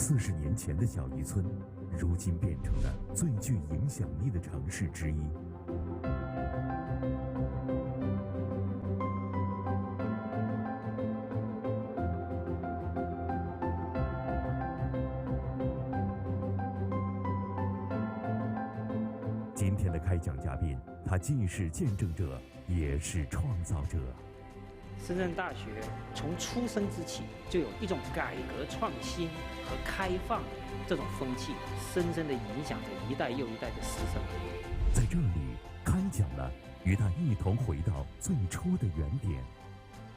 40年前的小渔村，如今变成了最具影响力的城市之一。今天的开讲嘉宾，他既是见证者，也是创造者。深圳大学从出生之起就有一种改革创新和开放这种风气，深深地影响着一代又一代的师生。在这里开讲了，与他一同回到最初的原点，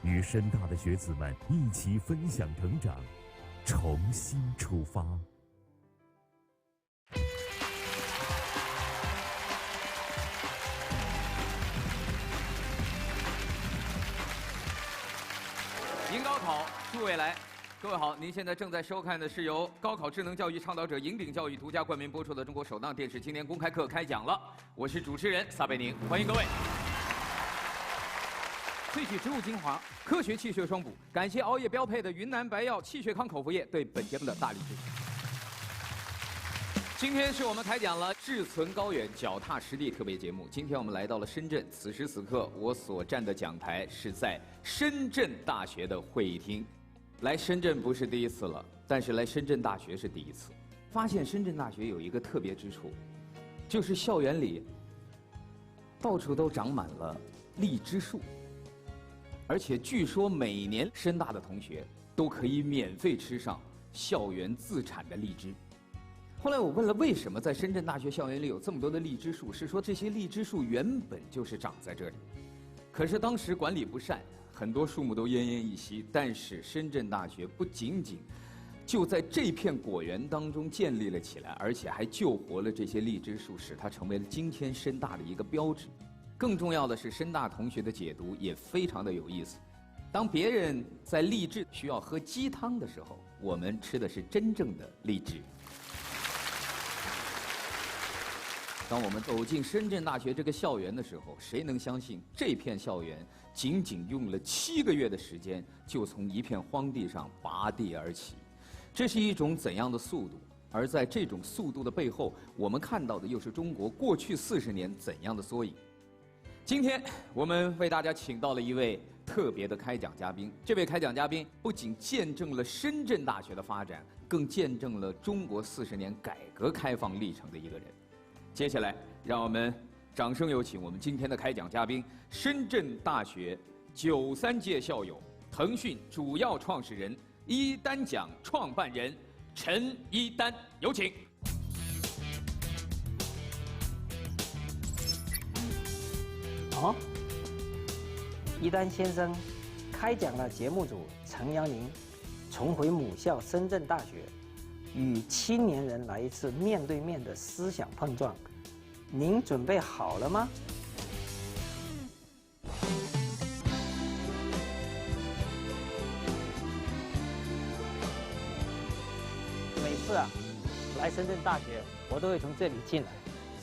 与深大的学子们一起分享成长，重新出发。迎高考，祝未来。各位好，您现在正在收看的是由高考智能教育倡导者银鼎教育独家冠名播出的中国首档电视青年公开课开讲了。我是主持人撒贝宁，欢迎各位。萃取植物精华，科学气血双补，感谢熬夜标配的云南白药气血康口服液对本节目的大力支持。今天是我们开讲了志存高远脚踏实地特别节目。今天我们来到了深圳，此时此刻我所站的讲台是在深圳大学的会议厅。来深圳不是第一次了，但是来深圳大学是第一次。发现深圳大学有一个特别之处，就是校园里到处都长满了荔枝树，而且据说每年深大的同学都可以免费吃上校园自产的荔枝。后来我问了，为什么在深圳大学校园里有这么多的荔枝树？是说这些荔枝树原本就是长在这里，可是当时管理不善，很多树木都奄奄一息。但是深圳大学不仅仅就在这片果园当中建立了起来，而且还救活了这些荔枝树，使它成为了今天深大的一个标志。更重要的是，深大同学的解读也非常的有意思。当别人在励志需要喝鸡汤的时候，我们吃的是真正的荔枝。当我们走进深圳大学这个校园的时候，谁能相信这片校园仅仅用了7个月的时间，就从一片荒地上拔地而起？这是一种怎样的速度？而在这种速度的背后，我们看到的又是中国过去40年怎样的缩影？今天我们为大家请到了一位特别的开讲嘉宾。这位开讲嘉宾不仅见证了深圳大学的发展，更见证了中国40年改革开放历程的一个人。接下来，让我们掌声有请我们今天的开讲嘉宾，深圳大学93届校友，腾讯主要创始人、一丹奖创办人陈一丹，有请。好，一丹先生开讲了节目组陈阳宁重回母校深圳大学，与青年人来一次面对面的思想碰撞。您准备好了吗？每次来深圳大学，我都会从这里进来。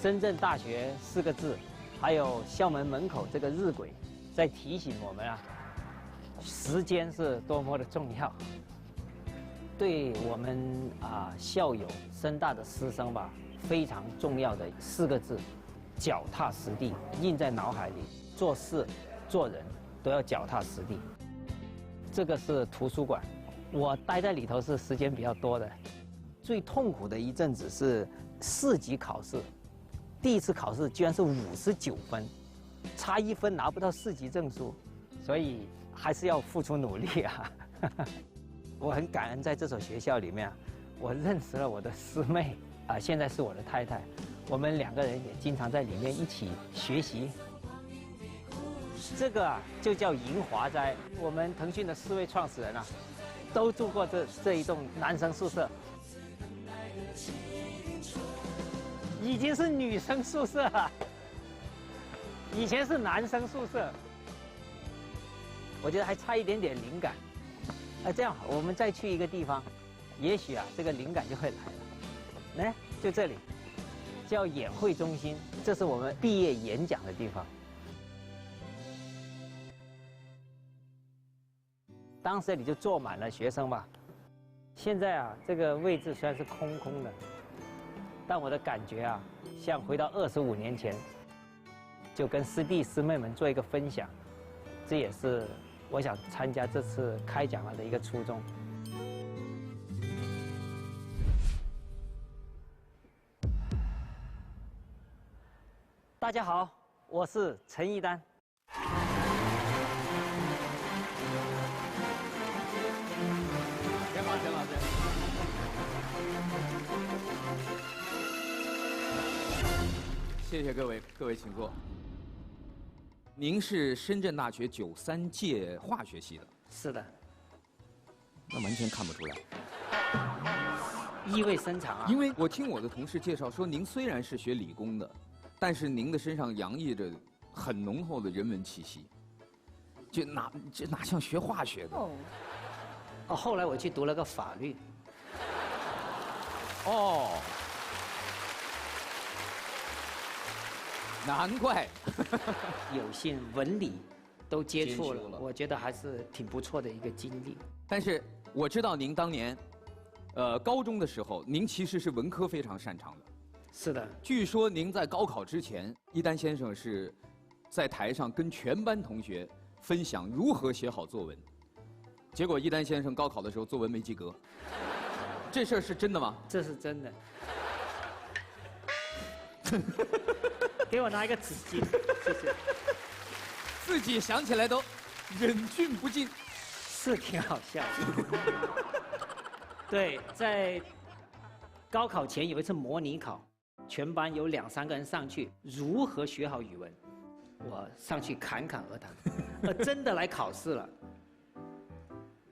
深圳大学4个字，还有校门门口这个日晷，在提醒我们时间是多么的重要。对我们校友深大的师生吧，非常重要的4个字，脚踏实地，印在脑海里。做事、做人都要脚踏实地。这个是图书馆，我待在里头是时间比较多的。最痛苦的一阵子是4级考试，第一次考试居然是59分，差1分拿不到4级证书，所以还是要付出努力啊。我很感恩在这所学校里面，我认识了我的师妹现在是我的太太，我们2个人也经常在里面一起学习。这个就叫银华斋，我们腾讯的4位创始人都住过这一栋男生宿舍，已经是女生宿舍了，以前是男生宿舍，我觉得还差一点点灵感。这样我们再去一个地方，也许这个灵感就会来了。来，就这里，叫演会中心，这是我们毕业演讲的地方。当时里就坐满了学生吧，现在啊，这个位置虽然是空空的，但我的感觉啊，像回到25年前，就跟师弟师妹们做一个分享，这也是我想参加这次开讲了的一个初衷。大家好，我是陈一丹。先把陈老师。谢谢各位，各位请坐。您是深圳大学93届化学系的？是的，那完全看不出来。意味深长啊。因为我听我的同事介绍说，您虽然是学理工的，但是您的身上洋溢着很浓厚的人文气息，这哪像学化学的？哦，后来我去读了个法律。哦，难怪。有幸文理都接触了，接触了我觉得还是挺不错的一个经历。但是我知道您当年，高中的时候，您其实是文科非常擅长的。是的，据说您在高考之前，一丹先生是在台上跟全班同学分享如何写好作文，结果一丹先生高考的时候作文没及格，这事儿是真的吗？这是真的。给我拿一个纸巾，谢谢。自己想起来都忍俊不禁。是挺好笑的。对，在高考前有一次模拟考，全班有2、3个人上去，如何学好语文，我上去侃侃而谈，真的来考试了。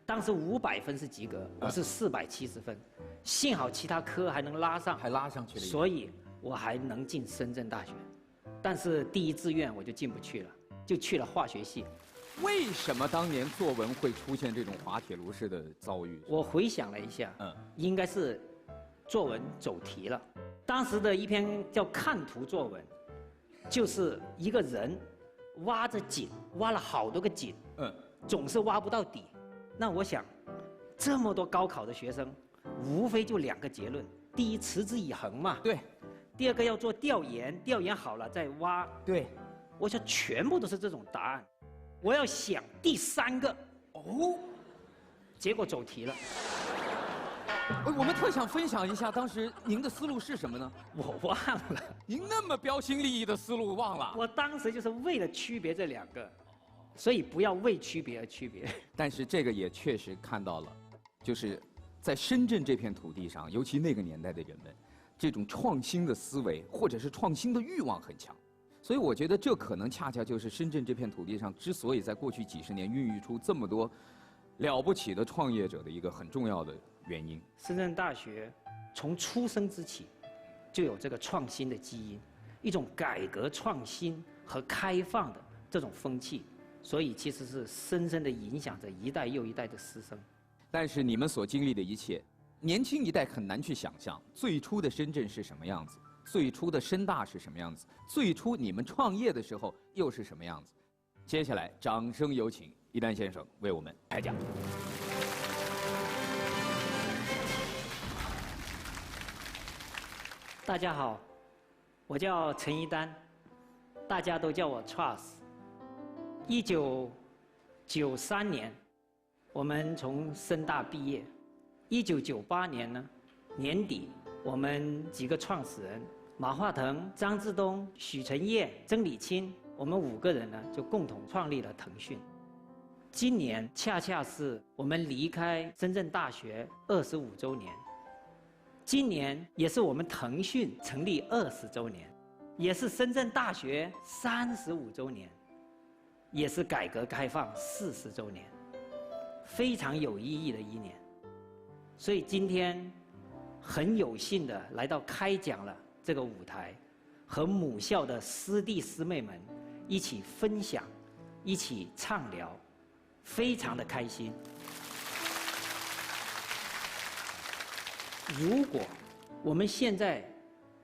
当时500分是及格，我是470分，幸好其他科还能拉上，还拉上去了，所以我还能进深圳大学。但是第1志愿我就进不去了，就去了化学系。为什么当年作文会出现这种滑铁卢式的遭遇？我回想了一下，应该是作文走题了。当时的一篇叫看图作文，就是一个人挖着井，挖了好多个井，总是挖不到底。那我想，这么多高考的学生，无非就2个结论：第一，持之以恒嘛；对，第二个要做调研，调研好了再挖。对，我想全部都是这种答案。我要想第3个，结果走题了。我们特想分享一下当时您的思路是什么呢？我忘了。您那么标新立异的思路忘了？我当时就是为了区别这2个，所以不要为区别而区别。但是这个也确实看到了，就是在深圳这片土地上，尤其那个年代的人们，这种创新的思维或者是创新的欲望很强。所以我觉得这可能恰恰就是深圳这片土地上之所以在过去几十年孕育出这么多了不起的创业者的一个很重要的原因。深圳大学从出生之起就有这个创新的基因，一种改革创新和开放的这种风气，所以其实是深深地影响着一代又一代的师生。但是你们所经历的一切，年轻一代很难去想象最初的深圳是什么样子，最初的深大是什么样子，最初你们创业的时候又是什么样子。接下来掌声有请一丹先生为我们开讲。大家好，我叫陈一丹，大家都叫我 Charles。1993年，我们从深大毕业。1998年呢，年底，我们几个创始人马化腾、张志东、许成业、曾理清，我们5个人呢就共同创立了腾讯。今年恰恰是我们离开深圳大学25周年。今年也是我们腾讯成立20周年，也是深圳大学35周年，也是改革开放40周年，非常有意义的一年。所以今天很有幸的来到开讲了这个舞台，和母校的师弟师妹们一起分享，一起畅聊，非常的开心。如果我们现在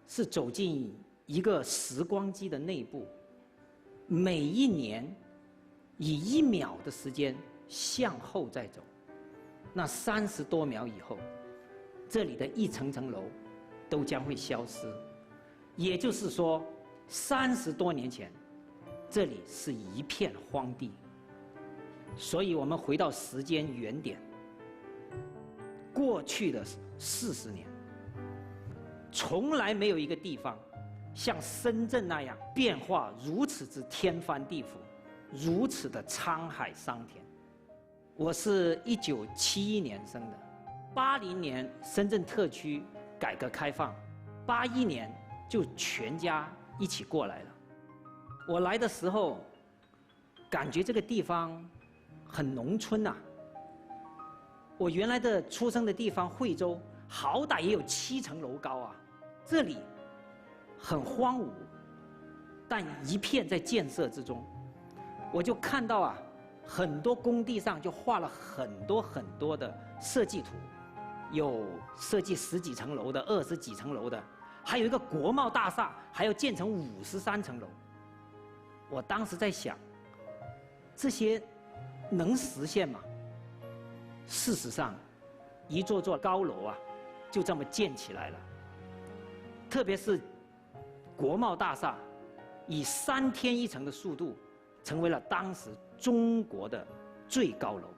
是走进一个时光机的内部，每一年以1秒的时间向后再走，那30多秒以后，这里的一层层楼都将会消失。也就是说，30多年前，这里是一片荒地。所以我们回到时间原点，过去的40年，从来没有一个地方像深圳那样变化如此之天翻地覆，如此的沧海桑田。我是1971年生的，80年深圳特区改革开放，81年就全家一起过来了。我来的时候，感觉这个地方很农村呐。我原来的出生的地方惠州，好歹也有7层楼高啊，这里很荒芜，但一片在建设之中。我就看到啊，很多工地上就画了很多的设计图，有设计10几层楼的、20几层楼的，还有一个国贸大厦还要建成53层楼。我当时在想，这些能实现吗？事实上，一座座高楼啊，就这么建起来了。特别是国贸大厦，以3天1层的速度，成为了当时中国的最高楼。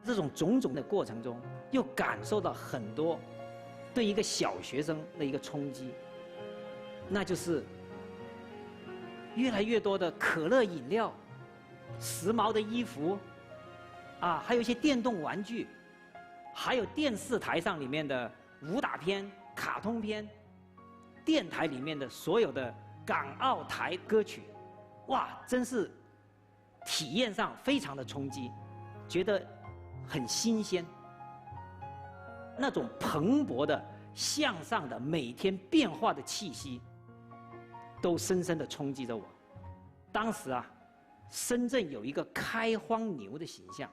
这种种种的过程中，又感受到很多对一个小学生的一个冲击，那就是越来越多的可乐饮料、时髦的衣服，啊，还有一些电动玩具，还有电视台上里面的武打片、卡通片，电台里面的所有的港澳台歌曲，哇，真是体验上非常的冲击，觉得很新鲜。那种蓬勃的、向上的、每天变化的气息，都深深的冲击着我。当时啊，深圳有一个开荒牛的形象，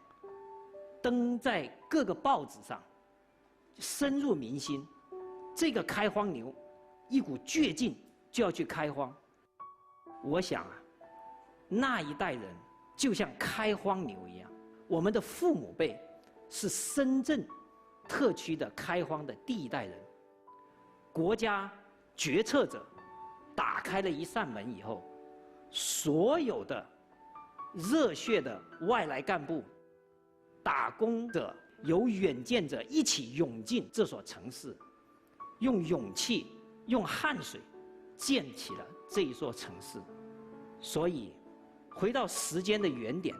登在各个报纸上，深入民心。这个开荒牛，一股倔劲就要去开荒。我想啊，那一代人就像开荒牛一样，我们的父母辈是深圳特区的开荒的第一代人。国家决策者打开了一扇门以后，所有的热血的外来干部、打工者、有远见者一起涌进这所城市，用勇气、用汗水建起了这一座城市。所以，回到时间的原点，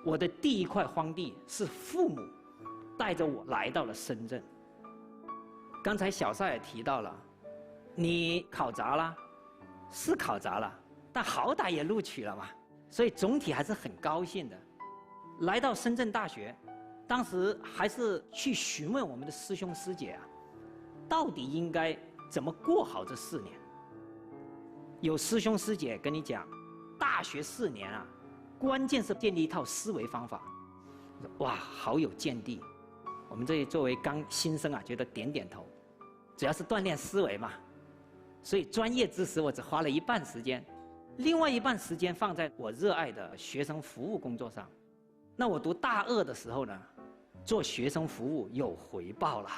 我的第一块荒地是父母带着我来到了深圳。刚才小邵也提到了，你考砸了，是考砸了，但好歹也录取了嘛，所以总体还是很高兴的。来到深圳大学，当时还是去询问我们的师兄师姐啊，到底应该怎么过好这4年。有师兄师姐跟你讲，大学4年啊，关键是建立一套思维方法。哇，好有见地。我们这作为刚新生啊，觉得点点头，主要是锻炼思维嘛。所以专业知识我只花了1半时间，另外1半时间放在我热爱的学生服务工作上。那我读大2的时候呢，做学生服务有回报了。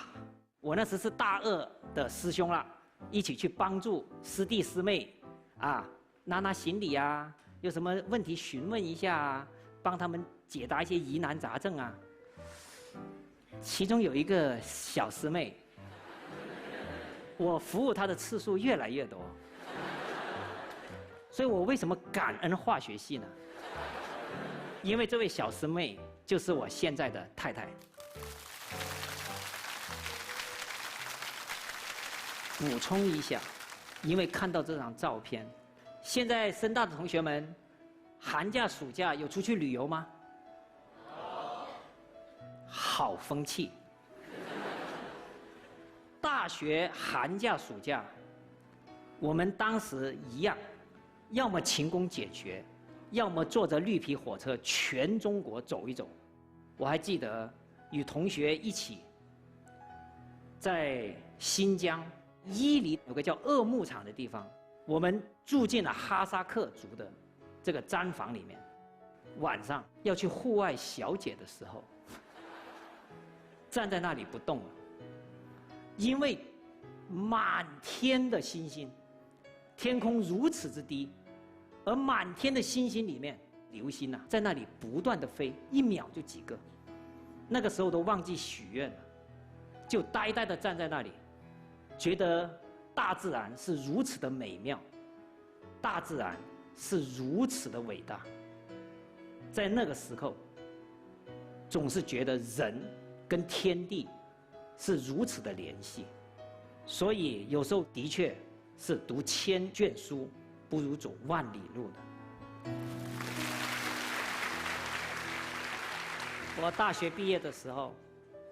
我那时是大2的师兄了，一起去帮助师弟师妹，啊，拿行李啊，有什么问题询问一下啊，帮他们解答一些疑难杂症啊。其中有一个小师妹，我服务她的次数越来越多，所以我为什么感恩化学系呢？因为这位小师妹就是我现在的太太。补充一下，因为看到这张照片，现在深大的同学们，寒假暑假有出去旅游吗？好风气。大学寒假暑假，我们当时一样，要么勤工俭学，要么坐着绿皮火车全中国走一走。我还记得与同学一起在新疆伊犁有个叫鄂木场的地方，我们住进了哈萨克族的这个毡房里面。晚上要去户外小解的时候，站在那里不动了，因为满天的星星，天空如此之低，而满天的星星里面，流星啊，在那里不断的飞，一秒就几个。那个时候都忘记许愿了，就呆呆的站在那里，觉得大自然是如此的美妙，大自然是如此的伟大。在那个时候，总是觉得人跟天地是如此的联系，所以有时候的确是读千卷书不如走万里路的。我大学毕业的时候，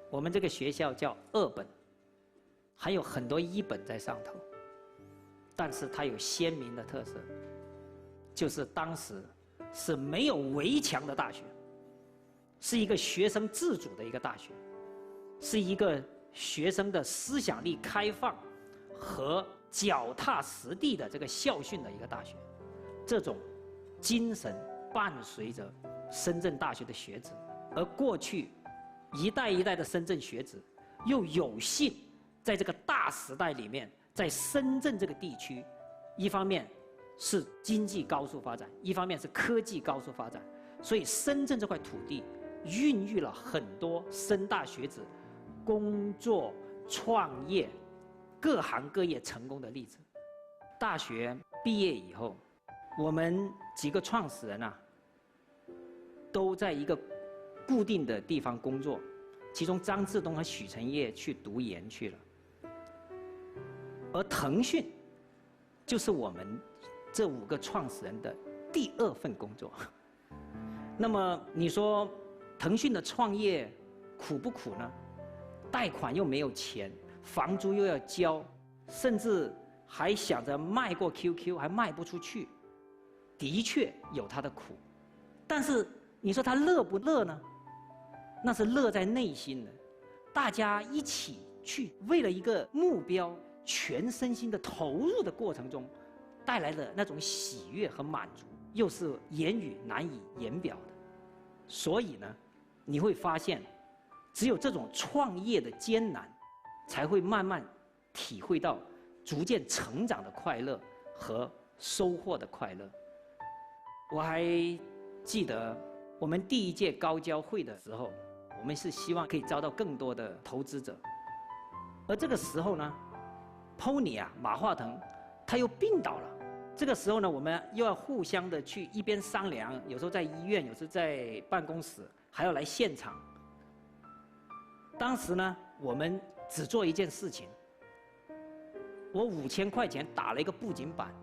我们这个学校叫2本，还有很多1本在上头，但是它有鲜明的特色，就是当时是没有围墙的大学，是一个学生自主的一个大学，是一个学生的思想力开放和脚踏实地的这个校训的一个大学。这种精神伴随着深圳大学的学子，而过去一代一代的深圳学子又有幸在这个大时代里面，在深圳这个地区，一方面是经济高速发展，一方面是科技高速发展，所以深圳这块土地孕育了很多深大学子工作、创业、各行各业成功的例子。大学毕业以后，我们几个创始人啊，都在一个固定的地方工作，其中张志东和许成业去读研去了，而腾讯就是我们这5个创始人的第2份工作。那么你说腾讯的创业苦不苦呢？贷款又没有钱，房租又要交，甚至还想着卖过 QQ 还卖不出去，的确有它的苦。但是你说他乐不乐呢？那是乐在内心的，大家一起去为了一个目标全身心的投入的过程中，带来的那种喜悦和满足，又是言语难以言表的。所以呢，你会发现，只有这种创业的艰难，才会慢慢体会到逐渐成长的快乐和收获的快乐。我还记得我们第1届高交会的时候，我们是希望可以招到更多的投资者，而这个时候呢 ，Pony 啊，马化腾他又病倒了。这个时候呢，我们又要互相的去一边商量，有时候在医院，有时候在办公室，还要来现场。当时呢，我们只做一件事情，我5000块钱打了一个布景板，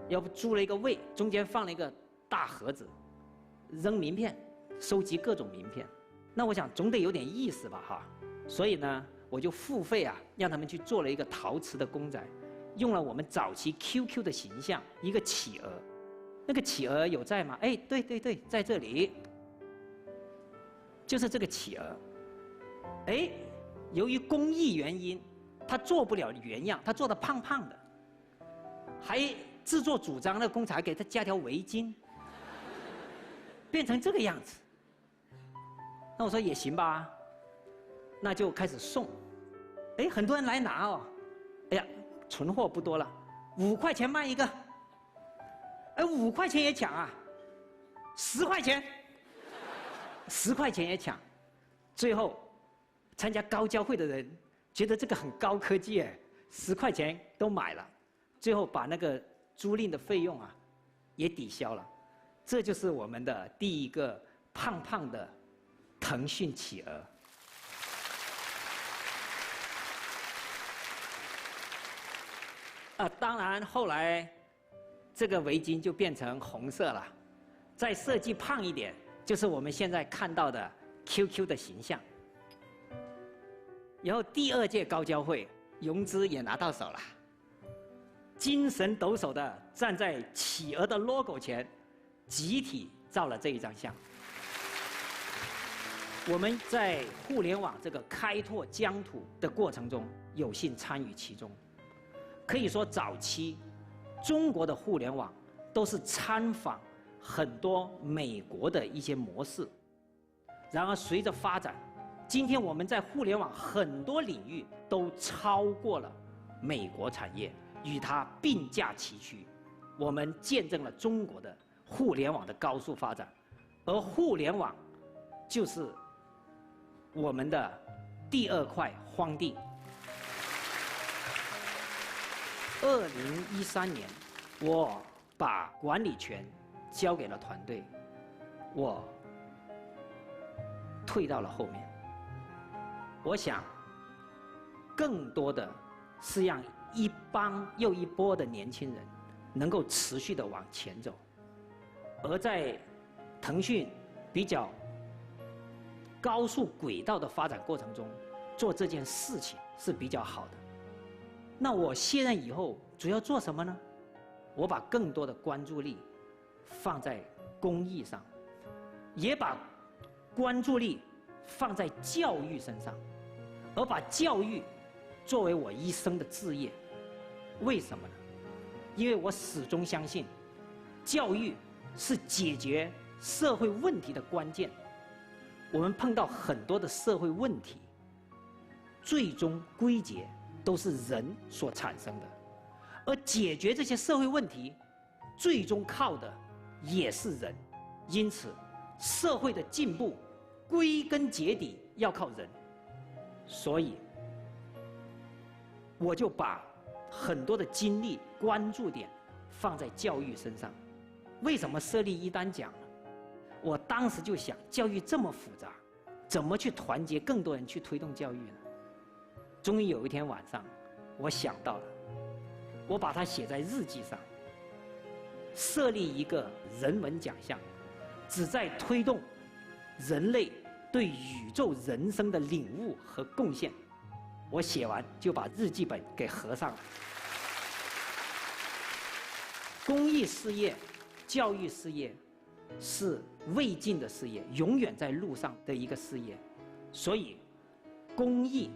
要不租了一个位，中间放了一个大盒子，扔名片，收集各种名片。那我想总得有点意思吧哈，所以呢，我就付费啊，让他们去做了一个陶瓷的公仔，用了我们早期 QQ 的形象，一个企鹅。那个企鹅有在吗？哎，对对对，在这里，就是这个企鹅。哎，由于工艺原因，他做不了原样，他做的胖胖的，还自作主张那个工厂给他加条围巾，变成这个样子。那我说也行吧，那就开始送。哎，很多人来拿哦。哎呀，存货不多了，5块钱卖一个。哎，5块钱也抢啊，10块钱，10块钱也抢。最后，参加高交会的人觉得这个很高科技哎，10块钱都买了，最后把那个租赁的费用啊也抵消了。这就是我们的第1个胖胖的腾讯企鹅。当然后来这个围巾就变成红色了，再设计胖一点，就是我们现在看到的 QQ 的形象。然后第2届高交会融资也拿到手了，精神抖擞的站在企鹅的 logo 前，集体照了这一张相。我们在互联网这个开拓疆土的过程中，有幸参与其中。可以说，早期中国的互联网都是参仿很多美国的一些模式。然而，随着发展，今天我们在互联网很多领域都超过了美国产业，与它并驾齐驱。我们见证了中国的互联网的高速发展，而互联网就是我们的第二块荒地。2013年，我把管理权交给了团队，我退到了后面。我想，更多的是让一帮又一波的年轻人能够持续的往前走，而在腾讯比较高速轨道的发展过程中，做这件事情是比较好的。那我卸任以后主要做什么呢？我把更多的关注力放在公益上，也把关注力放在教育身上，而把教育作为我一生的志业。为什么呢？因为我始终相信，教育是解决社会问题的关键。我们碰到很多的社会问题，最终归结都是人所产生的，而解决这些社会问题，最终靠的也是人。因此，社会的进步归根结底要靠人。所以，我就把很多的精力、关注点放在教育身上。为什么设立一单奖呢？我当时就想，教育这么复杂，怎么去团结更多人去推动教育呢？终于有一天晚上，我想到了，我把它写在日记上，设立一个人文奖项，旨在推动人类对宇宙人生的领悟和贡献。我写完就把日记本给合上了。公益事业、教育事业是未尽的事业，永远在路上的一个事业。所以，公益、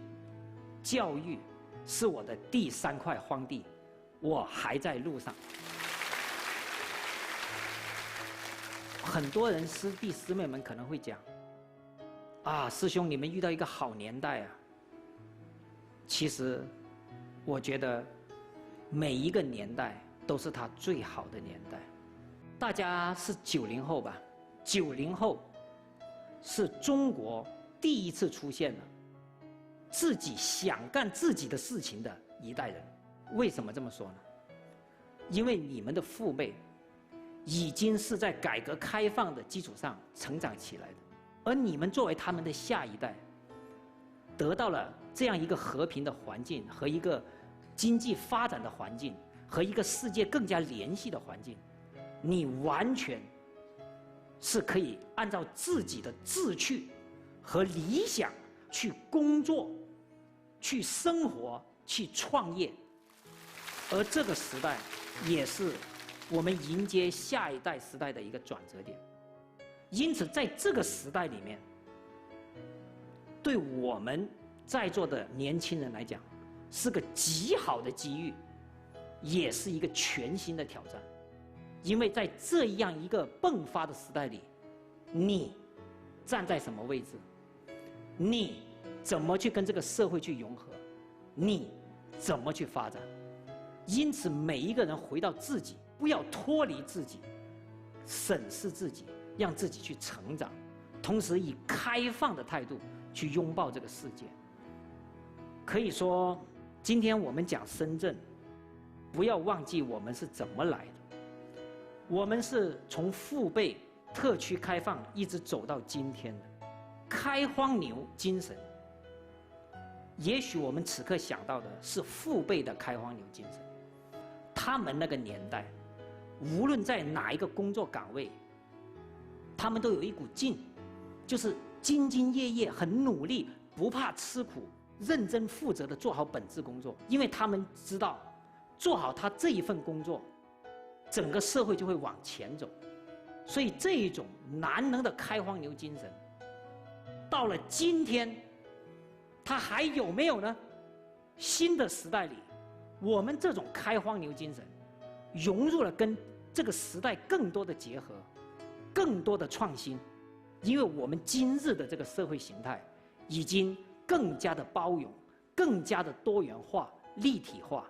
教育是我的第三块荒地，我还在路上。很多人师弟师妹们可能会讲：“啊，师兄，你们遇到一个好年代啊！”其实，我觉得每一个年代都是它最好的年代。大家是90后吧？90后是中国第一次出现了自己想干自己的事情的一代人。为什么这么说呢？因为你们的父辈已经是在改革开放的基础上成长起来的，而你们作为他们的下一代，得到了这样一个和平的环境和一个经济发展的环境和一个世界更加联系的环境，你完全是可以按照自己的志趣和理想去工作、去生活、去创业。而这个时代也是我们迎接下一代时代的一个转折点。因此，在这个时代里面，对我们在座的年轻人来讲，是个极好的机遇，也是一个全新的挑战。因为在这样一个迸发的时代里，你站在什么位置？你怎么去跟这个社会去融合？你怎么去发展？因此，每一个人回到自己，不要脱离自己，审视自己，让自己去成长，同时以开放的态度去拥抱这个世界。可以说，今天我们讲深圳，不要忘记我们是怎么来的。我们是从父辈特区开放一直走到今天的开荒牛精神。也许我们此刻想到的是父辈的开荒牛精神，他们那个年代，无论在哪一个工作岗位，他们都有一股劲，就是兢兢业业、很努力，不怕吃苦，认真负责地做好本职工作。因为他们知道，做好他这一份工作，整个社会就会往前走。所以这一种难能的开荒牛精神，到了今天，它还有没有呢？新的时代里，我们这种开荒牛精神，融入了跟这个时代更多的结合，更多的创新。因为我们今日的这个社会形态，已经更加的包容，更加的多元化、立体化。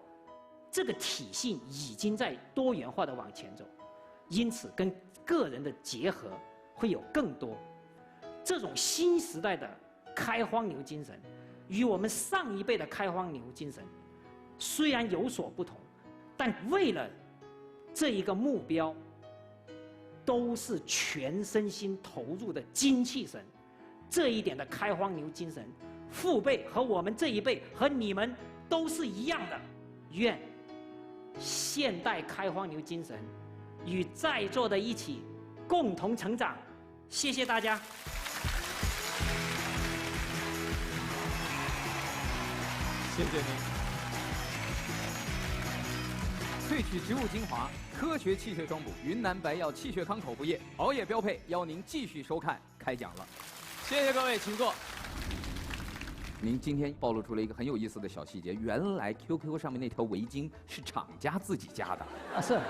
这个体系已经在多元化的往前走，因此跟个人的结合会有更多。这种新时代的开荒牛精神，与我们上一辈的开荒牛精神虽然有所不同，但为了这一个目标，都是全身心投入的精气神。这一点的开荒牛精神，父辈和我们这一辈和你们都是一样的。愿现代开荒牛精神与在座的一起共同成长。谢谢大家。谢谢您。萃取植物精华，科学气血双补，云南白药气血康口服液，熬夜标配，邀您继续收看开讲了。谢谢各位，请坐。您今天暴露出了一个很有意思的小细节，原来 QQ 上面那条围巾是厂家自己加的啊，是，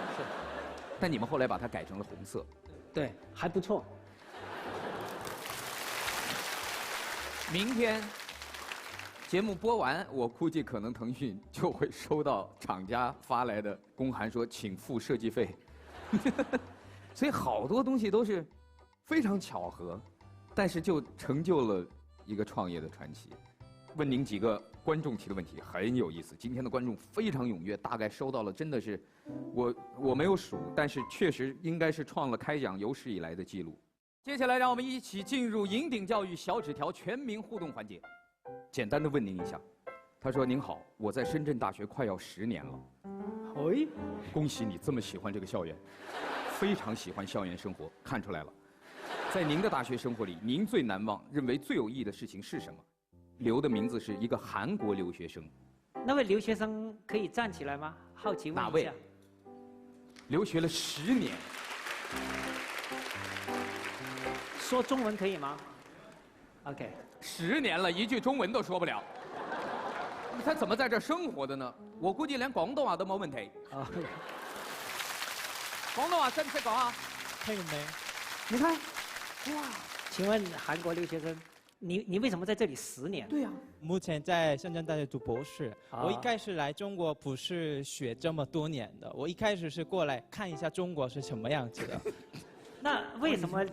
但你们后来把它改成了红色。对，还不错。明天节目播完，我估计可能腾讯就会收到厂家发来的公函，说请付设计费。所以好多东西都是非常巧合，但是就成就了一个创业的传奇。问您几个观众提的问题，很有意思。今天的观众非常踊跃，大概收到了真的是我没有数，但是确实应该是创了开讲有史以来的记录。接下来让我们一起进入银鼎教育小纸条全民互动环节。简单的问您一下，他说：“您好，我在深圳大学快要10年了。”哎，恭喜你这么喜欢这个校园，非常喜欢校园生活，看出来了。在您的大学生活里，您最难忘、认为最有意义的事情是什么？留的名字是一个韩国留学生。那位留学生可以站起来吗？好奇问一下。哪位？留学了10年。说中文可以吗 ？OK。10年了，一句中文都说不了。他怎么在这儿生活的呢？我估计连廣東話都冇問題。啊，廣東話識唔識講啊？聽唔明？你看，哇！请问韩国留学生，你为什么在这里10年？对呀、目前在深圳大学读博士。我一开始来中国不是学这么多年的，我一开始是过来看一下中国是什么样子的。那为什么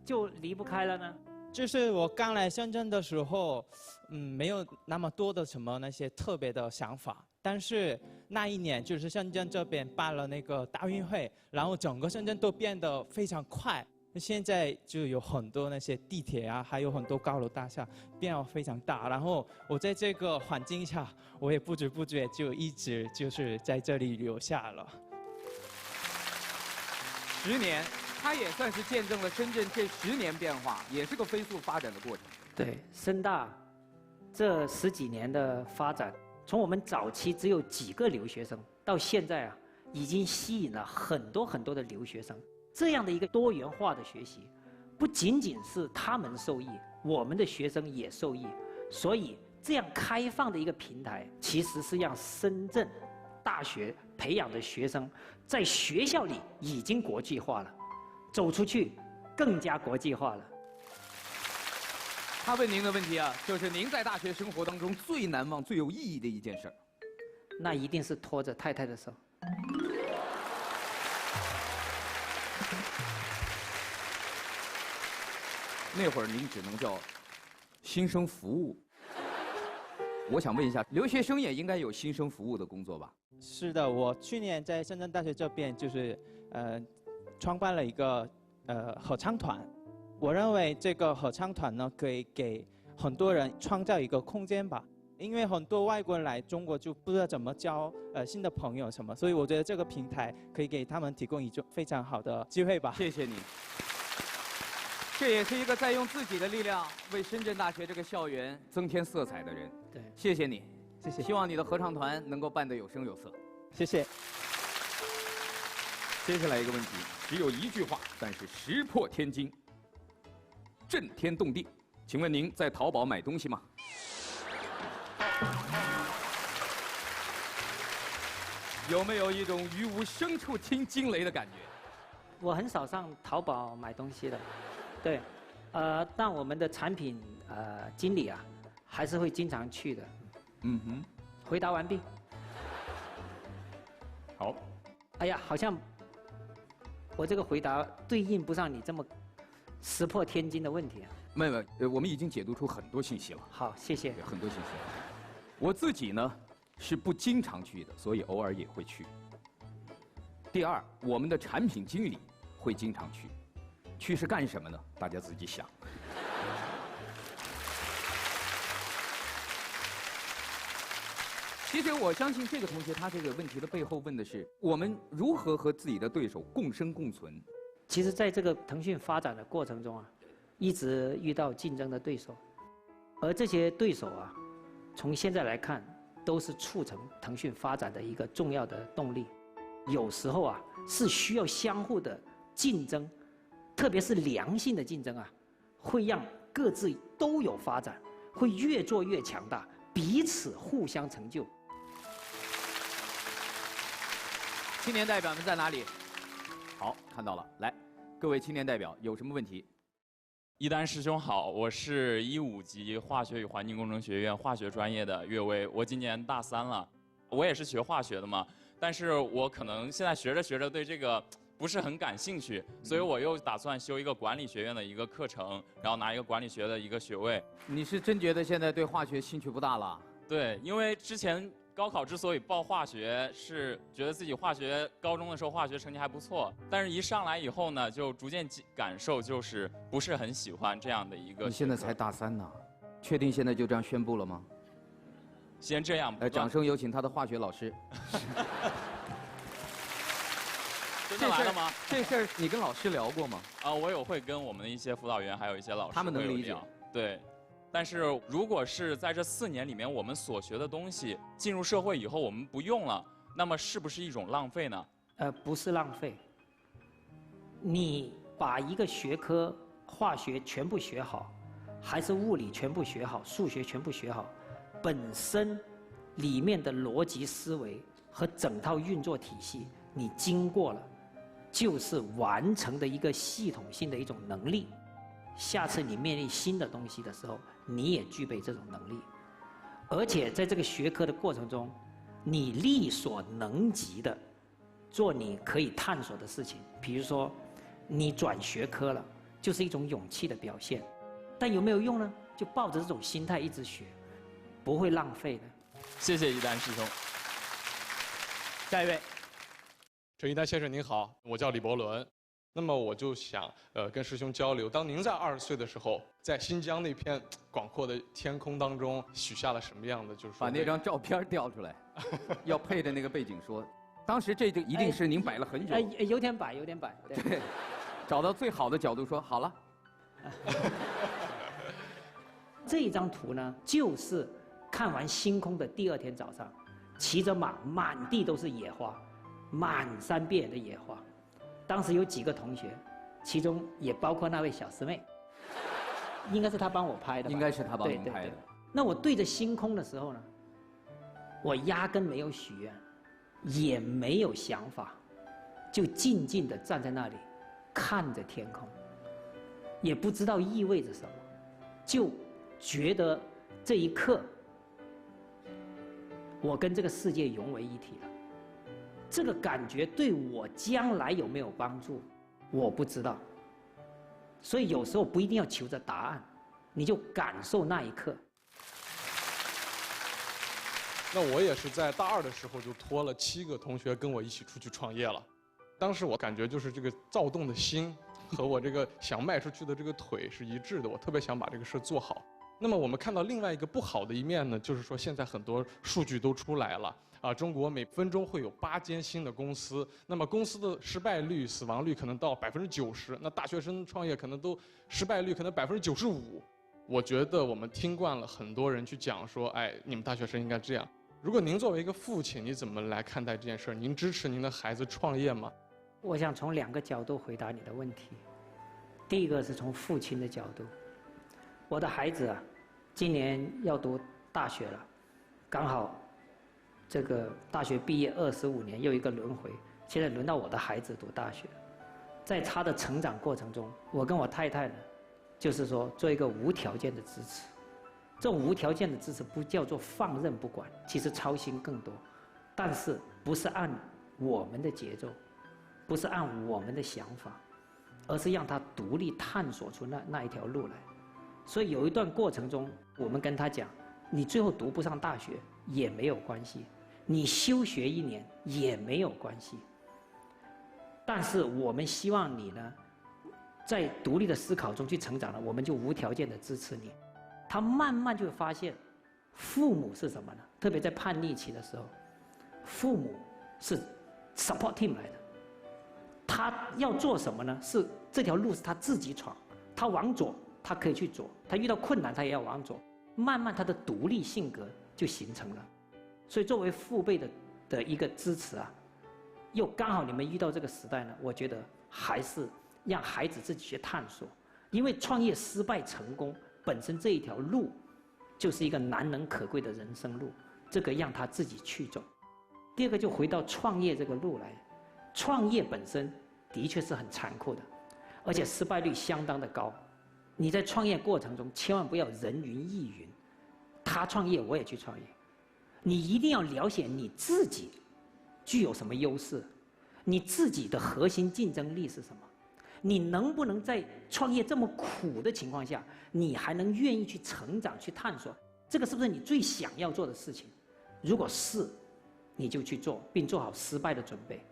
就离不开了呢？就是我刚来深圳的时候，没有那么多的什么那些特别的想法。但是那一年就是深圳这边办了那个大运会，然后整个深圳都变得非常快。现在就有很多那些地铁啊，还有很多高楼大厦，变得非常大。然后我在这个环境下，我也不知不觉就一直就是在这里留下了。10年，他也算是见证了深圳这10年变化，也是个飞速发展的过程。对，深大这10几年的发展，从我们早期只有几个留学生，到现在啊，已经吸引了很多很多的留学生。这样的一个多元化的学习，不仅仅是他们受益，我们的学生也受益。所以，这样开放的一个平台，其实是让深圳大学培养的学生，在学校里已经国际化了，走出去更加国际化了。他问您的问题啊，就是您在大学生活当中最难忘、最有意义的一件事。那一定是拖着太太的手。那会儿您只能叫新生服务。我想问一下，留学生也应该有新生服务的工作吧？是的，我去年在深圳大学这边就是创办了一个合唱团。我认为这个合唱团呢，可以给很多人创造一个空间吧。因为很多外国人来中国就不知道怎么交新的朋友什么，所以我觉得这个平台可以给他们提供一种非常好的机会吧。谢谢你。这也是一个在用自己的力量为深圳大学这个校园增添色彩的人。对，谢谢你，谢谢。希望你的合唱团能够办得有声有色。谢谢。接下来一个问题，只有一句话，但是石破天惊，震天动地。请问您在淘宝买东西吗？有没有一种于无声处听惊雷的感觉？我很少上淘宝买东西的，对，但我们的产品经理啊，还是会经常去的。嗯哼，回答完毕。好。哎呀，好像我这个回答对应不上你这么石破天惊的问题啊。没有，我们已经解读出很多信息了。好，谢谢。很多信息。我自己呢是不经常去的，所以偶尔也会去。第二，我们的产品经理会经常去，去是干什么呢？大家自己想。其实我相信这个同学他这个问题的背后问的是我们如何和自己的对手共生共存。其实，在这个腾讯发展的过程中啊，一直遇到竞争的对手，而这些对手啊，从现在来看，都是促成腾讯发展的一个重要的动力。有时候啊，是需要相互的竞争，特别是良性的竞争啊，会让各自都有发展，会越做越强大，彼此互相成就。青年代表们在哪里？好，看到了。来，各位青年代表有什么问题？一丹师兄好，我是15级化学与环境工程学院化学专业的岳威，我今年大3了，我也是学化学的嘛，但是我可能现在学着学着对这个不是很感兴趣，所以我又打算修一个管理学院的一个课程，然后拿一个管理学的一个学位。你是真觉得现在对化学兴趣不大了？对，因为之前高考之所以报化学，是觉得自己化学高中的时候化学成绩还不错，但是一上来以后呢，就逐渐感受就是不是很喜欢这样的一个。你现在才大3呢，确定现在就这样宣布了吗？先这样。掌声有请他的化学老师。真的来了吗？这事儿你跟老师聊过吗？我有会跟我们的一些辅导员还有一些老师，他们能理解。对。但是如果是在这4年里面，我们所学的东西进入社会以后我们不用了，那么是不是一种浪费呢？不是浪费。你把一个学科化学全部学好，还是物理全部学好，数学全部学好，本身里面的逻辑思维和整套运作体系，你经过了，就是完成的一个系统性的一种能力。下次你面临新的东西的时候，你也具备这种能力，而且在这个学科的过程中，你力所能及的做你可以探索的事情。比如说，你转学科了，就是一种勇气的表现。但有没有用呢？就抱着这种心态一直学，不会浪费的。谢谢一丹师兄。下一位，陈一丹先生您好，我叫李伯伦。那么我就想，跟师兄交流，当您在20岁的时候，在新疆那片广阔的天空当中，许下了什么样的就是把那张照片调出来，要配着那个背景说，当时这就一定是您摆了很久。有点摆，有点摆。对，找到最好的角度说好了。这一张图呢，就是看完星空的第2天早上，骑着马，满地都是野花，满山遍野的野花。当时有几个同学，其中也包括那位小师妹，应该是他帮我拍的吧？应该是他帮您拍的。那我对着星空的时候呢，我压根没有许愿，也没有想法，就静静地站在那里，看着天空，也不知道意味着什么，就觉得这一刻，我跟这个世界融为一体了。这个感觉对我将来有没有帮助，我不知道。所以有时候不一定要求着答案，你就感受那一刻。那我也是在大2的时候就拖了7个同学跟我一起出去创业了。当时我感觉就是这个躁动的心和我这个想迈出去的这个腿是一致的，我特别想把这个事做好。那么我们看到另外一个不好的一面呢，就是说现在很多数据都出来了。中国每分钟会有8间新的公司，那么公司的失败率、死亡率可能到90%，那大学生创业可能都失败率可能95%。我觉得我们听惯了很多人去讲说，哎，你们大学生应该这样。如果您作为一个父亲，你怎么来看待这件事儿？您支持您的孩子创业吗？我想从2个角度回答你的问题。第一个是从父亲的角度，我的孩子啊，今年要读大学了，刚好这个大学毕业25年又一个轮回，现在轮到我的孩子读大学。在他的成长过程中，我跟我太太呢，就是说做一个无条件的支持。这种无条件的支持不叫做放任不管，其实操心更多，但是不是按我们的节奏，不是按我们的想法，而是让他独立探索出那一条路来。所以有一段过程中，我们跟他讲，你最后读不上大学也没有关系，你休学1年也没有关系，但是我们希望你呢，在独立的思考中去成长了，我们就无条件的支持你。他慢慢就会发现，父母是什么呢？特别在叛逆期的时候，父母是 support him 来的。他要做什么呢？是这条路是他自己闯，他往左，他可以去左；他遇到困难，他也要往左。慢慢他的独立性格就形成了。所以作为父辈的一个支持啊，又刚好你们遇到这个时代呢，我觉得还是让孩子自己去探索，因为创业失败成功本身这一条路就是一个难能可贵的人生路，这个让他自己去走。第二个就回到创业这个路来，创业本身的确是很残酷的，而且失败率相当的高。你在创业过程中千万不要人云亦云，他创业我也去创业，你一定要了解你自己具有什么优势，你自己的核心竞争力是什么，你能不能在创业这么苦的情况下，你还能愿意去成长去探索，这个是不是你最想要做的事情？如果是，你就去做，并做好失败的准备，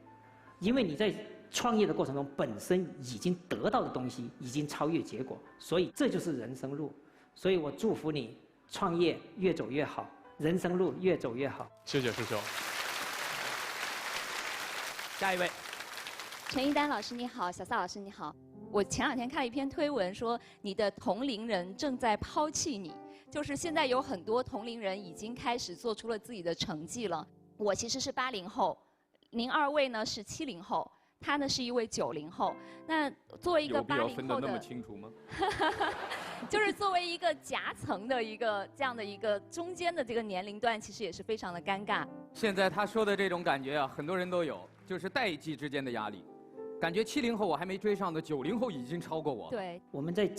因为你在创业的过程中本身已经得到的东西已经超越结果，所以这就是人生路。所以我祝福你创业越走越好，人生路越走越好。谢谢师兄。下一位，陈一丹老师你好，小撒老师你好。我前2天看了一篇推文，说你的同龄人正在抛弃你，就是现在有很多同龄人已经开始做出了自己的成绩了。我其实是80后，您2位呢是70后。他呢是一位90后，那作为一个80后的，有必要分得那么清楚吗？就是作为一个夹层的这样的一个中间的这个年龄段，其实也是非常的尴尬。现在他说的这种感觉啊，很多人都有，就是代际之间的压力，感觉70后我还没追上的，90后已经超过我。对，我们在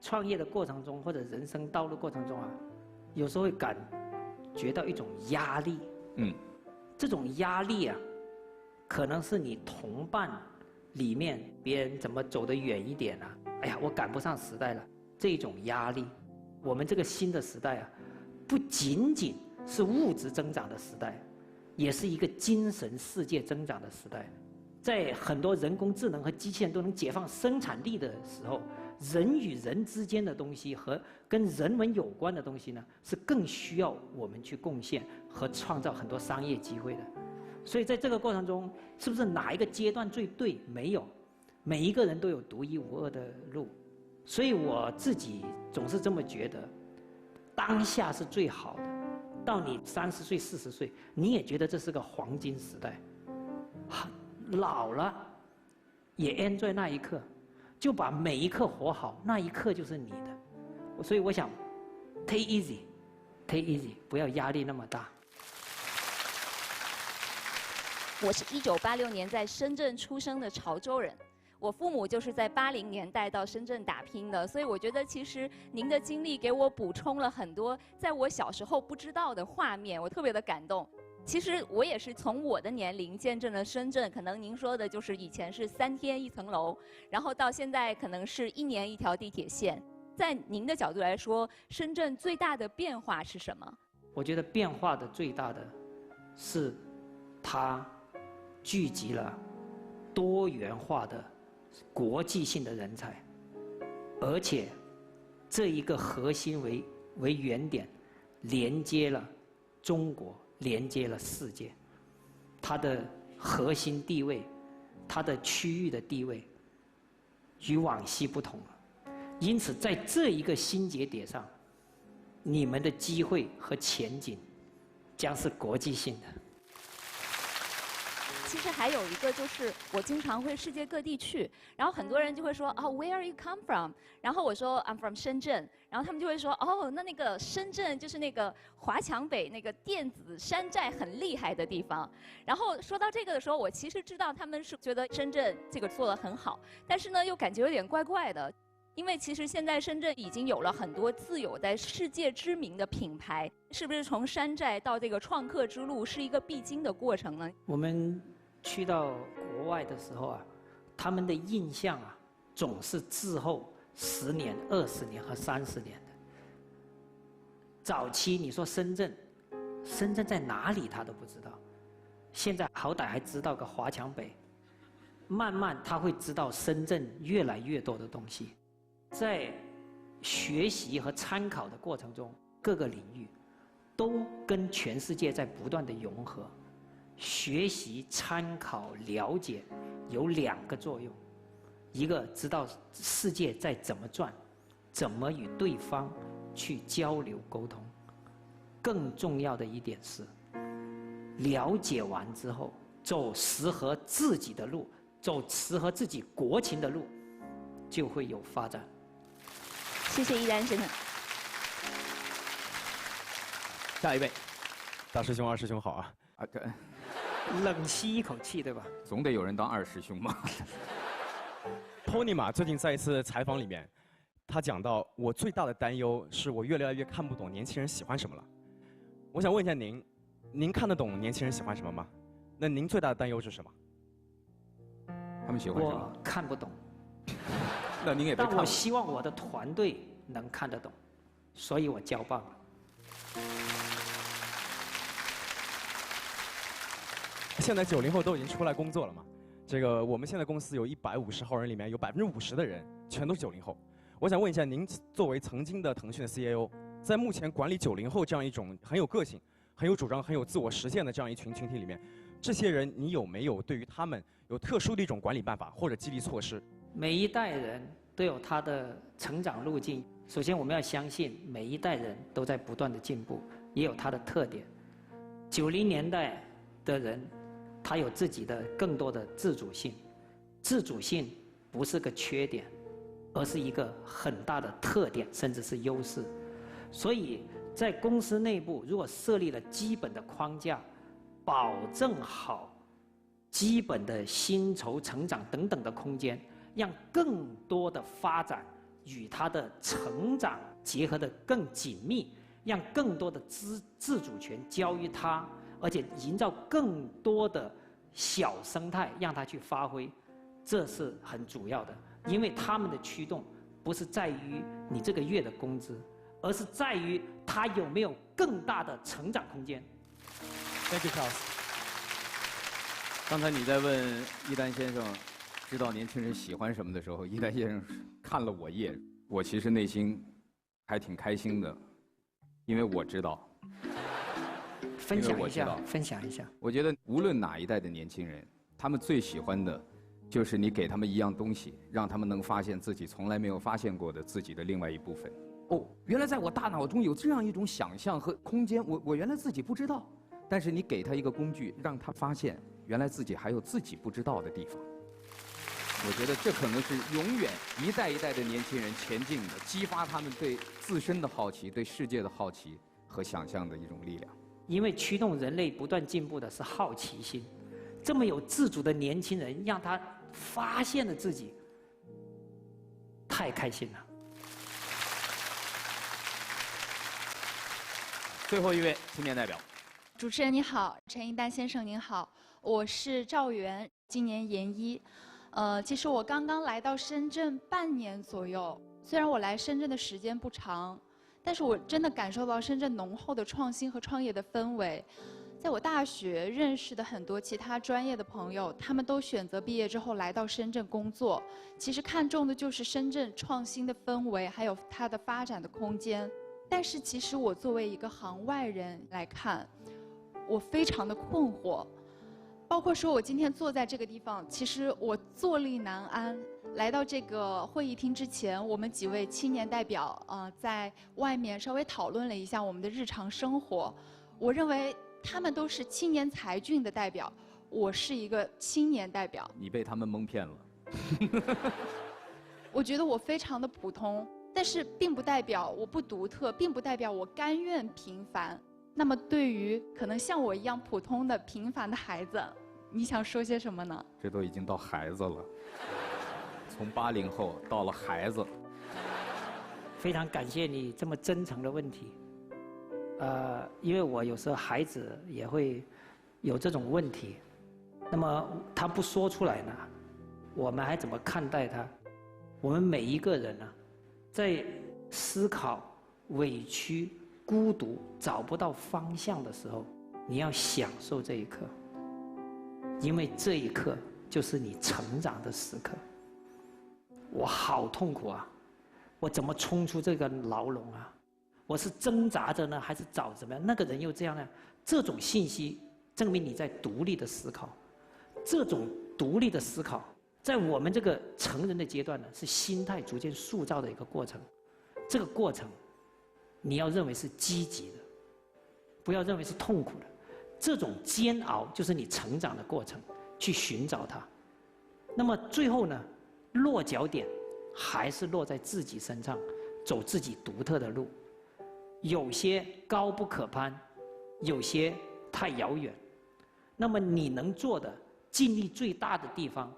创业的过程中或者人生道路过程中啊，有时候会感觉到一种压力。这种压力啊，可能是你同伴里面别人怎么走得远一点啊？哎呀，我赶不上时代了，这种压力。我们这个新的时代啊，不仅仅是物质增长的时代，也是一个精神世界增长的时代。在很多人工智能和机器人都能解放生产力的时候，人与人之间的东西和跟人文有关的东西呢，是更需要我们去贡献和创造很多商业机会的。所以在这个过程中，是不是哪一个阶段最对？没有，每一个人都有独一无二的路。所以我自己总是这么觉得，当下是最好的。到你30岁、40岁，你也觉得这是个黄金时代。老了，也 enjoy 那一刻，就把每一刻活好，那一刻就是你的。所以我想 ，take easy，take easy， 不要压力那么大。我是1986年在深圳出生的潮州人，我父母就是在80年代到深圳打拼的，所以我觉得其实您的经历给我补充了很多在我小时候不知道的画面，我特别的感动。其实我也是从我的年龄见证了深圳，可能您说的就是以前是3天1层楼，然后到现在可能是1年1条地铁线。在您的角度来说，深圳最大的变化是什么？我觉得变化的最大的是它聚集了多元化的国际性的人才，而且这一个核心为原点，连接了中国，连接了世界，它的核心地位，它的区域的地位与往昔不同了。因此在这一个新节点上，你们的机会和前景将是国际性的。其实还有一个就是，我经常会世界各地去，然后很多人就会说，Where are you come from？ 然后我说 I'm from 深圳，然后他们就会说，那个深圳就是那个华强北那个电子山寨很厉害的地方。然后说到这个的时候，我其实知道他们是觉得深圳这个做得很好，但是呢又感觉有点怪怪的。因为其实现在深圳已经有了很多自有在世界知名的品牌，是不是从山寨到这个创客之路是一个必经的过程呢？我们去到国外的时候啊，他们的印象啊，总是滞后10年、20年和30年的。早期你说深圳在哪里他都不知道，现在好歹还知道个华强北，慢慢他会知道深圳越来越多的东西。在学习和参考的过程中，各个领域都跟全世界在不断的融合。学习、参考、了解有2个作用，一个知道世界在怎么转，怎么与对方去交流沟通。更重要的一点是，了解完之后，走适合自己的路，走适合自己国情的路，就会有发展。谢谢一丹先生。下一位，大师兄、二师兄好啊！冷吸一口气，对吧？总得有人当二师兄嘛。Tony 嘛，最近在一次采访里面，他讲到我最大的担忧是我越来越看不懂年轻人喜欢什么了。我想问一下您，您看得懂年轻人喜欢什么吗？那您最大的担忧是什么？他们喜欢什么？我看不懂。那您也别看但我希望我的团队能看得懂，所以我交棒了。现在90后都已经出来工作了嘛？这个我们现在公司有150号人，里面有50%的人全都是90后。我想问一下，您作为曾经的腾讯的 CAO， 在目前管理90后这样一种很有个性、很有主张、很有自我实现的这样一群群体里面，这些人你有没有对于他们有特殊的一种管理办法或者激励措施？每一代人都有他的成长路径。首先，我们要相信每一代人都在不断的进步，也有他的特点。90年代的人，他有自己的更多的自主性。自主性不是个缺点，而是一个很大的特点，甚至是优势。所以在公司内部，如果设立了基本的框架，保证好基本的薪酬、成长等等的空间，让更多的发展与他的成长结合得更紧密，让更多的自主权交于他，而且营造更多的小生态让他去发挥，这是很主要的。因为他们的驱动不是在于你这个月的工资，而是在于他有没有更大的成长空间。Thank you, Charles。刚才你在问一丹先生，知道年轻人喜欢什么的时候，一丹先生看了我一眼，我其实内心还挺开心的，因为我知道。分享一下，分享一下。我觉得无论哪一代的年轻人，他们最喜欢的，就是你给他们一样东西，让他们能发现自己从来没有发现过的自己的另外一部分。哦，原来在我大脑中有这样一种想象和空间，我原来自己不知道。但是你给他一个工具，让他发现原来自己还有自己不知道的地方。我觉得这可能是永远一代一代的年轻人前进的，激发他们对自身的好奇、对世界的好奇和想象的一种力量。因为驱动人类不断进步的是好奇心，这么有自主的年轻人，让他发现了自己，太开心了。最后一位青年代表。主持人你好，陈一丹先生您好，我是赵源，今年研一。其实我刚刚来到深圳半年左右，虽然我来深圳的时间不长，但是我真的感受到深圳浓厚的创新和创业的氛围。在我大学认识的很多其他专业的朋友，他们都选择毕业之后来到深圳工作，其实看重的就是深圳创新的氛围，还有它的发展的空间。但是其实我作为一个行外人来看，我非常的困惑，包括说我今天坐在这个地方，其实我坐立难安。来到这个会议厅之前，我们几位青年代表在外面稍微讨论了一下我们的日常生活。我认为他们都是青年才俊的代表，我是一个青年代表。你被他们蒙骗了。我觉得我非常的普通，但是并不代表我不独特，并不代表我甘愿平凡。那么对于可能像我一样普通的平凡的孩子，你想说些什么呢？这都已经到孩子了，从80后到了孩子。非常感谢你这么真诚的问题。因为我有时候孩子也会有这种问题，那么他不说出来呢，我们还怎么看待他？我们每一个人呢，在思考、委屈、孤独、找不到方向的时候，你要享受这一刻，因为这一刻就是你成长的时刻。我好痛苦啊！我怎么冲出这个牢笼啊？我是挣扎着呢，还是找怎么样？那个人又这样呢？这种信息证明你在独立的思考。这种独立的思考，在我们这个成人的阶段呢，是心态逐渐塑造的一个过程。这个过程，你要认为是积极的，不要认为是痛苦的。这种煎熬就是你成长的过程，去寻找它。那么最后呢，落脚点还是落在自己身上，走自己独特的路。有些高不可攀，有些太遥远。那么你能做的，尽力最大的地方，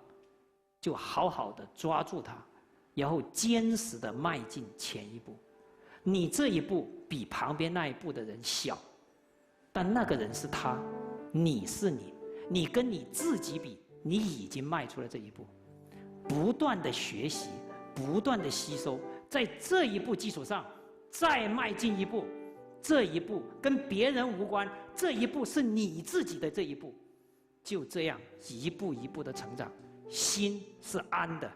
就好好的抓住它，然后坚实的迈进前一步。你这一步比旁边那一步的人小，但那个人是他，你是你，你跟你自己比，你已经迈出了这一步。不断的学习，不断的吸收，在这一步基础上再迈进一步，这一步跟别人无关，这一步是你自己的这一步，就这样一步一步的成长，心是安的。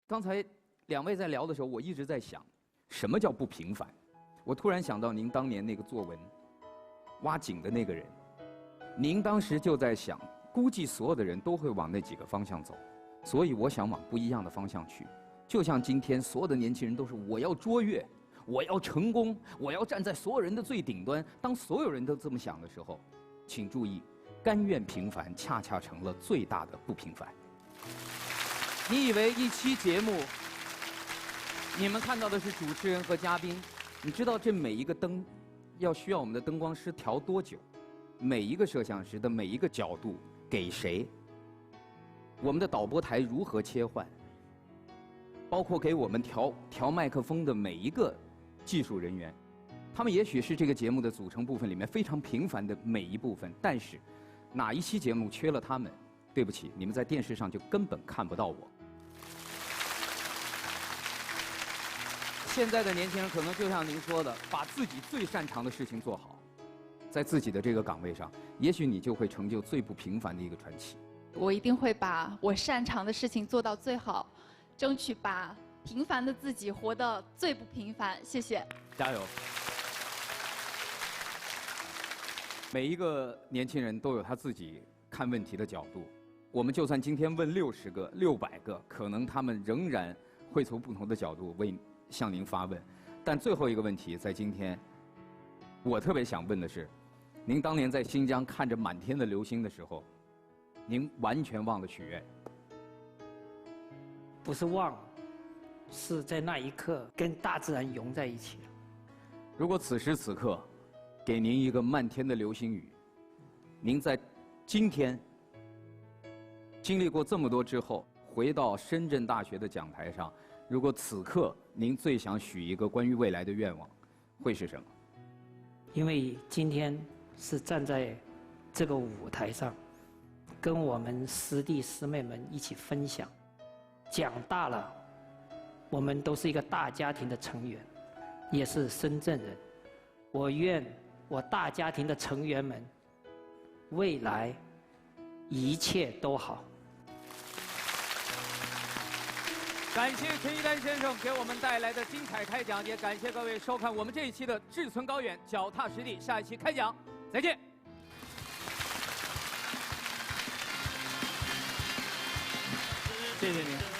刚才两位在聊的时候，我一直在想，什么叫不平凡？我突然想到您当年那个作文，挖井的那个人，您当时就在想，估计所有的人都会往那几个方向走，所以我想往不一样的方向去。就像今天所有的年轻人都是我要卓越，我要成功，我要站在所有人的最顶端。当所有人都这么想的时候，请注意，甘愿平凡恰恰成了最大的不平凡。你以为一期节目，你们看到的是主持人和嘉宾，你知道这每一个灯需要我们的灯光师调多久？每一个摄像师的每一个角度给谁？我们的导播台如何切换？包括给我们调麦克风的每一个技术人员，他们也许是这个节目的组成部分里面非常平凡的每一部分，但是哪一期节目缺了他们，对不起，你们在电视上就根本看不到我。现在的年轻人可能就像您说的，把自己最擅长的事情做好，在自己的这个岗位上，也许你就会成就最不平凡的一个传奇。我一定会把我擅长的事情做到最好，争取把平凡的自己活得最不平凡。谢谢，加油！每一个年轻人都有他自己看问题的角度。我们就算今天问60个、600个，可能他们仍然会从不同的角度向您发问。但最后一个问题，在今天，我特别想问的是，您当年在新疆看着满天的流星的时候，您完全忘了许愿？不是忘了，是在那一刻跟大自然融在一起了。如果此时此刻给您一个漫天的流星雨，您在今天经历过这么多之后，回到深圳大学的讲台上，如果此刻您最想许一个关于未来的愿望，会是什么？因为今天是站在这个舞台上，跟我们师弟师妹们一起分享。讲大了，我们都是一个大家庭的成员，也是深圳人。我愿我大家庭的成员们，未来一切都好。感谢陈一丹先生给我们带来的精彩开讲，也感谢各位收看我们这一期的志存高远，脚踏实地。下一期开讲，再见。谢谢您。